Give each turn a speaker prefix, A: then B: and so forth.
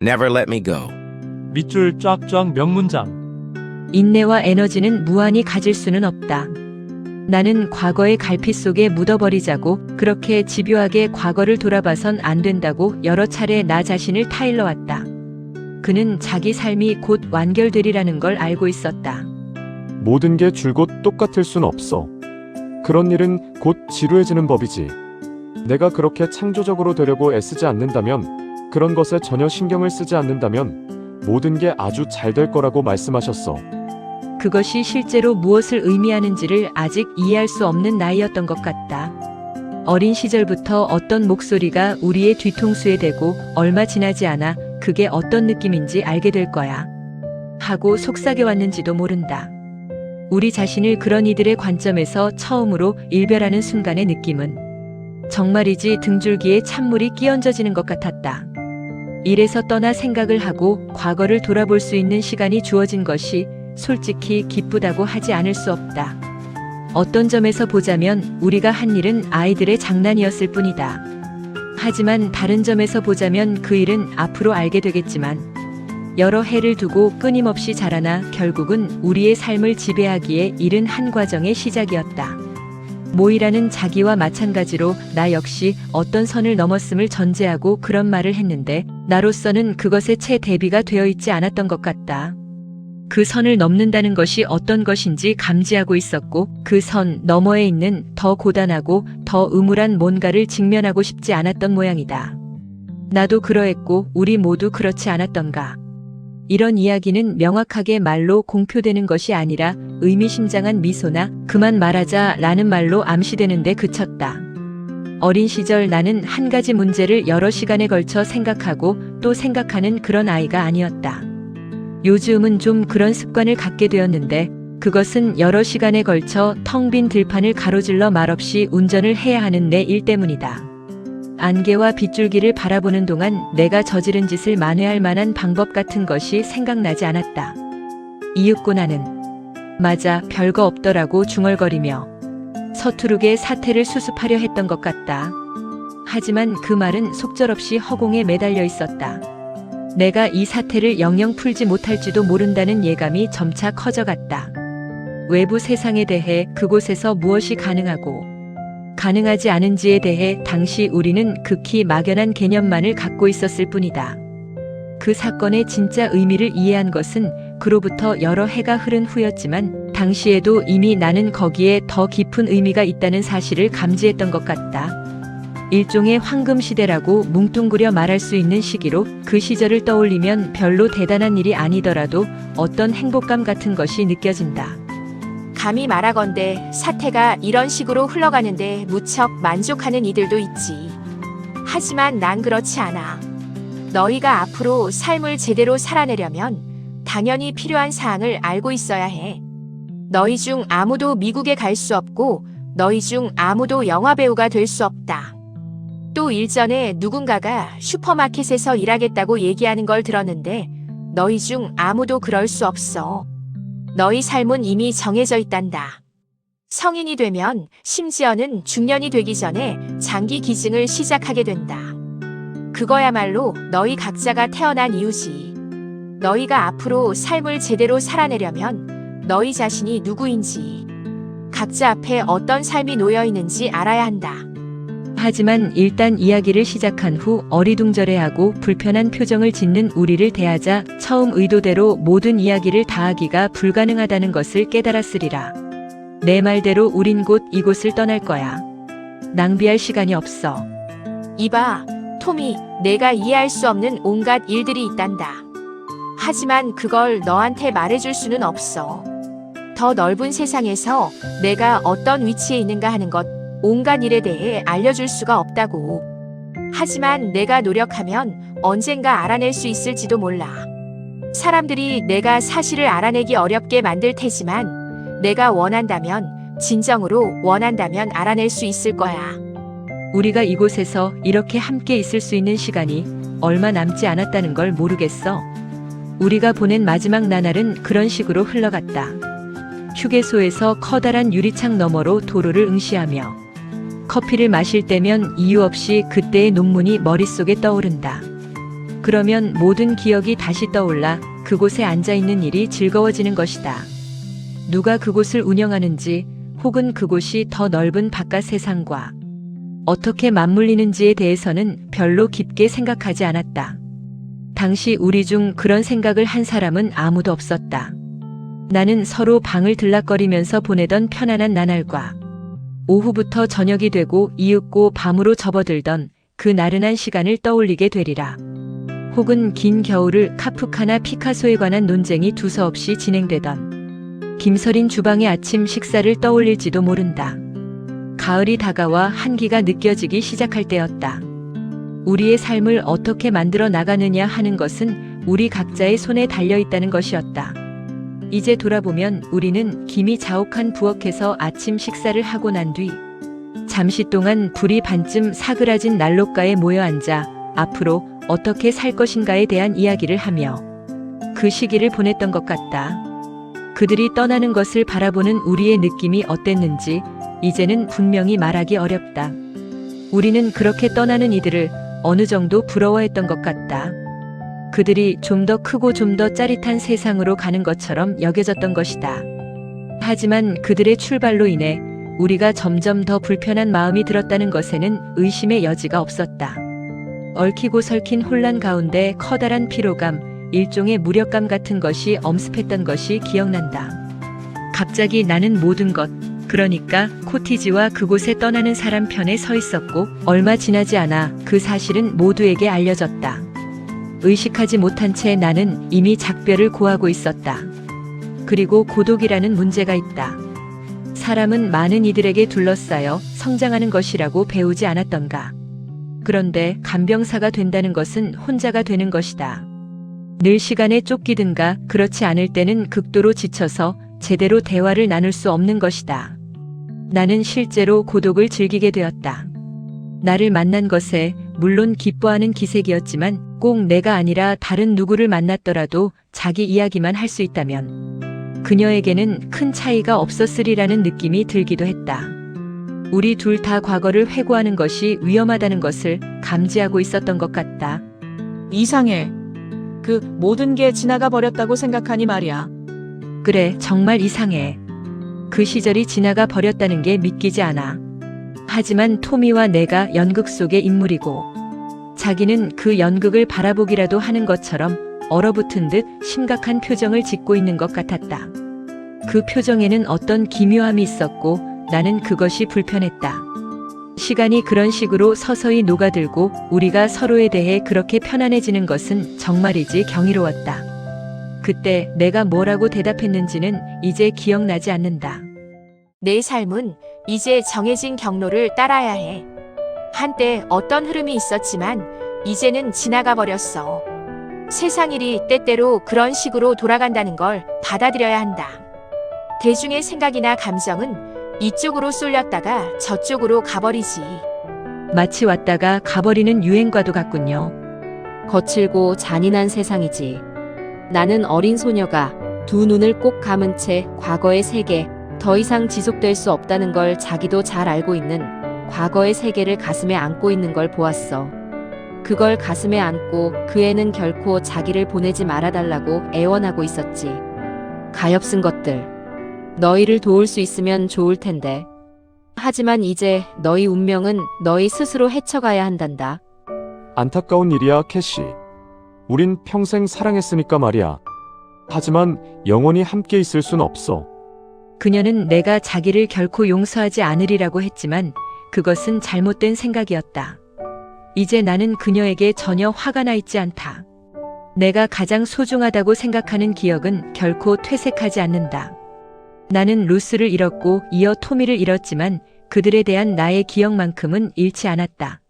A: Never let me go.
B: 밑줄 쫙쫙 명문장.
C: 인내와 에너지는 무한히 가질 수는 없다. 나는 과거의 갈피 속에 묻어버리자고 그렇게 집요하게 과거를 돌아봐선 안 된다고 여러 차례 나 자신을 타일러왔다. 그는 자기 삶이 곧 완결되리라는 걸 알고 있었다.
D: 모든 게 줄곧 똑같을 순 없어. 그런 일은 곧 지루해지는 법이지. 내가 그렇게 창조적으로 되려고 애쓰지 않는다면, 그런 것에 전혀 신경을 쓰지 않는다면 모든 게 아주 잘 될 거라고 말씀하셨어.
C: 그것이 실제로 무엇을 의미하는지를 아직 이해할 수 없는 나이였던 것 같다. 어린 시절부터 어떤 목소리가 우리의 뒤통수에 대고 얼마 지나지 않아 그게 어떤 느낌인지 알게 될 거야. 하고 속삭여왔는지도 모른다. 우리 자신을 그런 이들의 관점에서 처음으로 일별하는 순간의 느낌은 정말이지 등줄기에 찬물이 끼얹어지는 것 같았다. 일에서 떠나 생각을 하고 과거를 돌아볼 수 있는 시간이 주어진 것이 솔직히 기쁘다고 하지 않을 수 없다. 어떤 점에서 보자면 우리가 한 일은 아이들의 장난이었을 뿐이다. 하지만 다른 점에서 보자면 그 일은 앞으로 알게 되겠지만 여러 해를 두고 끊임없이 자라나 결국은 우리의 삶을 지배하기에 이른 한 과정의 시작이었다. 모이라는 자기와 마찬가지로 나 역시 어떤 선을 넘었음을 전제하고 그런 말을 했는데 나로서는 그것에 채 대비가 되어 있지 않았던 것 같다. 그 선을 넘는다는 것이 어떤 것인지 감지하고 있었고 그 선 너머에 있는 더 고단하고 더 음울한 뭔가를 직면하고 싶지 않았던 모양이다. 나도 그러했고 우리 모두 그렇지 않았던가. 이런 이야기는 명확하게 말로 공표되는 것이 아니라 의미심장한 미소나 그만 말하자 라는 말로 암시되는데 그쳤다. 어린 시절 나는 한 가지 문제를 여러 시간에 걸쳐 생각하고 또 생각하는 그런 아이가 아니었다. 요즘은 좀 그런 습관을 갖게 되었는데 그것은 여러 시간에 걸쳐 텅 빈 들판을 가로질러 말없이 운전을 해야 하는 내 일 때문이다. 안개와 빗줄기를 바라보는 동안 내가 저지른 짓을 만회할 만한 방법 같은 것이 생각나지 않았다. 이윽고 나는 맞아 별거 없더라고 중얼거리며 서투르게 사태를 수습하려 했던 것 같다. 하지만 그 말은 속절없이 허공에 매달려 있었다. 내가 이 사태를 영영 풀지 못할지도 모른다는 예감이 점차 커져갔다. 외부 세상에 대해 그곳에서 무엇이 가능하고 가능하지 않은지에 대해 당시 우리는 극히 막연한 개념만을 갖고 있었을 뿐이다. 그 사건의 진짜 의미를 이해한 것은 그로부터 여러 해가 흐른 후였지만 당시에도 이미 나는 거기에 더 깊은 의미가 있다는 사실을 감지했던 것 같다. 일종의 황금 시대라고 뭉뚱그려 말할 수 있는 시기로 그 시절을 떠올리면 별로 대단한 일이 아니더라도 어떤 행복감 같은 것이 느껴진다.
E: 감히 말하건대 사태가 이런 식으로 흘러가는데 무척 만족하는 이들도 있지. 하지만 난 그렇지 않아. 너희가 앞으로 삶을 제대로 살아내려면 당연히 필요한 사항을 알고 있어야 해. 너희 중 아무도 미국에 갈 수 없고 너희 중 아무도 영화배우가 될 수 없다. 또 일전에 누군가가 슈퍼마켓에서 일하겠다고 얘기하는 걸 들었는데 너희 중 아무도 그럴 수 없어. 너희 삶은 이미 정해져 있단다. 성인이 되면 심지어는 중년이 되기 전에 장기 기증을 시작하게 된다. 그거야말로 너희 각자가 태어난 이유지. 너희가 앞으로 삶을 제대로 살아내려면 너희 자신이 누구인지, 각자 앞에 어떤 삶이 놓여 있는지 알아야 한다.
C: 하지만 일단 이야기를 시작한 후 어리둥절해하고 불편한 표정을 짓는 우리를 대하자 처음 의도대로 모든 이야기를 다하기가 불가능하다는 것을 깨달았으리라. 내 말대로 우린 곧 이곳을 떠날 거야. 낭비할 시간이 없어.
E: 이봐, 토미, 내가 이해할 수 없는 온갖 일들이 있단다. 하지만 그걸 너한테 말해줄 수는 없어. 더 넓은 세상에서 내가 어떤 위치에 있는가 하는 것, 온갖 일에 대해 알려줄 수가 없다고. 하지만 내가 노력하면 언젠가 알아낼 수 있을지도 몰라. 사람들이 내가 사실을 알아내기 어렵게 만들 테지만 내가 원한다면, 진정으로 원한다면 알아낼 수 있을 거야.
C: 우리가 이곳에서 이렇게 함께 있을 수 있는 시간이 얼마 남지 않았다는 걸 모르겠어. 우리가 보낸 마지막 나날은 그런 식으로 흘러갔다. 휴게소에서 커다란 유리창 너머로 도로를 응시하며 커피를 마실 때면 이유 없이 그때의 논문이 머릿속에 떠오른다. 그러면 모든 기억이 다시 떠올라 그곳에 앉아 있는 일이 즐거워지는 것이다. 누가 그곳을 운영하는지 혹은 그곳이 더 넓은 바깥 세상과 어떻게 맞물리는지에 대해서는 별로 깊게 생각하지 않았다. 당시 우리 중 그런 생각을 한 사람은 아무도 없었다. 나는 서로 방을 들락거리면서 보내던 편안한 나날과 오후부터 저녁이 되고 이윽고 밤으로 접어들던 그 나른한 시간을 떠올리게 되리라. 혹은 긴 겨울을 카프카나 피카소에 관한 논쟁이 두서없이 진행되던 김서린 주방의 아침 식사를 떠올릴지도 모른다. 가을이 다가와 한기가 느껴지기 시작할 때였다. 우리의 삶을 어떻게 만들어 나가느냐 하는 것은 우리 각자의 손에 달려 있다는 것이었다. 이제 돌아보면 우리는 김이 자욱한 부엌에서 아침 식사를 하고 난 뒤 잠시 동안 불이 반쯤 사그라진 난로가에 모여 앉아 앞으로 어떻게 살 것인가에 대한 이야기를 하며 그 시기를 보냈던 것 같다. 그들이 떠나는 것을 바라보는 우리의 느낌이 어땠는지 이제는 분명히 말하기 어렵다. 우리는 그렇게 떠나는 이들을 어느 정도 부러워했던 것 같다. 그들이 좀 더 크고 좀 더 짜릿한 세상으로 가는 것처럼 여겨졌던 것이다. 하지만 그들의 출발로 인해 우리가 점점 더 불편한 마음이 들었다는 것에는 의심의 여지가 없었다. 얽히고 설킨 혼란 가운데 커다란 피로감, 일종의 무력감 같은 것이 엄습했던 것이 기억난다. 갑자기 나는 모든 것, 그러니까 코티지와 그곳에 떠나는 사람 편에 서 있었고 얼마 지나지 않아 그 사실은 모두에게 알려졌다. 의식하지 못한 채 나는 이미 작별을 고하고 있었다. 그리고 고독이라는 문제가 있다. 사람은 많은 이들에게 둘러싸여 성장하는 것이라고 배우지 않았던가. 그런데 간병사가 된다는 것은 혼자가 되는 것이다. 늘 시간에 쫓기든가 그렇지 않을 때는 극도로 지쳐서 제대로 대화를 나눌 수 없는 것이다. 나는 실제로 고독을 즐기게 되었다. 나를 만난 것에 물론 기뻐하는 기색이었지만 꼭 내가 아니라 다른 누구를 만났더라도 자기 이야기만 할 수 있다면 그녀에게는 큰 차이가 없었으리라는 느낌이 들기도 했다. 우리 둘 다 과거를 회고하는 것이 위험하다는 것을 감지하고 있었던 것 같다.
A: 이상해. 그 모든 게 지나가 버렸다고 생각하니 말이야.
C: 그래, 정말 이상해. 그 시절이 지나가 버렸다는 게 믿기지 않아. 하지만 토미와 내가 연극 속의 인물이고 자기는 그 연극을 바라보기라도 하는 것처럼 얼어붙은 듯 심각한 표정을 짓고 있는 것 같았다. 그 표정에는 어떤 기묘함이 있었고 나는 그것이 불편했다. 시간이 그런 식으로 서서히 녹아들고 우리가 서로에 대해 그렇게 편안해지는 것은 정말이지 경이로웠다. 그때 내가 뭐라고 대답했는지는 이제 기억나지 않는다.
E: 내 삶은 이제 정해진 경로를 따라야 해. 한때 어떤 흐름이 있었지만 이제는 지나가 버렸어. 세상 일이 때때로 그런 식으로 돌아간다는 걸 받아들여야 한다. 대중의 생각이나 감정은 이쪽으로 쏠렸다가 저쪽으로 가버리지.
C: 마치 왔다가 가버리는 유행과도 같군요.
F: 거칠고 잔인한 세상이지. 나는 어린 소녀가 두 눈을 꼭 감은 채 과거의 세계, 더 이상 지속될 수 없다는 걸 자기도 잘 알고 있는 과거의 세계를 가슴에 안고 있는 걸 보았어. 그걸 가슴에 안고 그 애는 결코 자기를 보내지 말아달라고 애원하고 있었지. 가엾은 것들. 너희를 도울 수 있으면 좋을 텐데. 하지만 이제 너희 운명은 너희 스스로 헤쳐가야 한단다.
D: 안타까운 일이야, 캐시. 우린 평생 사랑했으니까 말이야. 하지만 영원히 함께 있을 순 없어.
C: 그녀는 내가 자기를 결코 용서하지 않으리라고 했지만 그것은 잘못된 생각이었다. 이제 나는 그녀에게 전혀 화가 나 있지 않다. 내가 가장 소중하다고 생각하는 기억은 결코 퇴색하지 않는다. 나는 루스를 잃었고 이어 토미를 잃었지만 그들에 대한 나의 기억만큼은 잃지 않았다.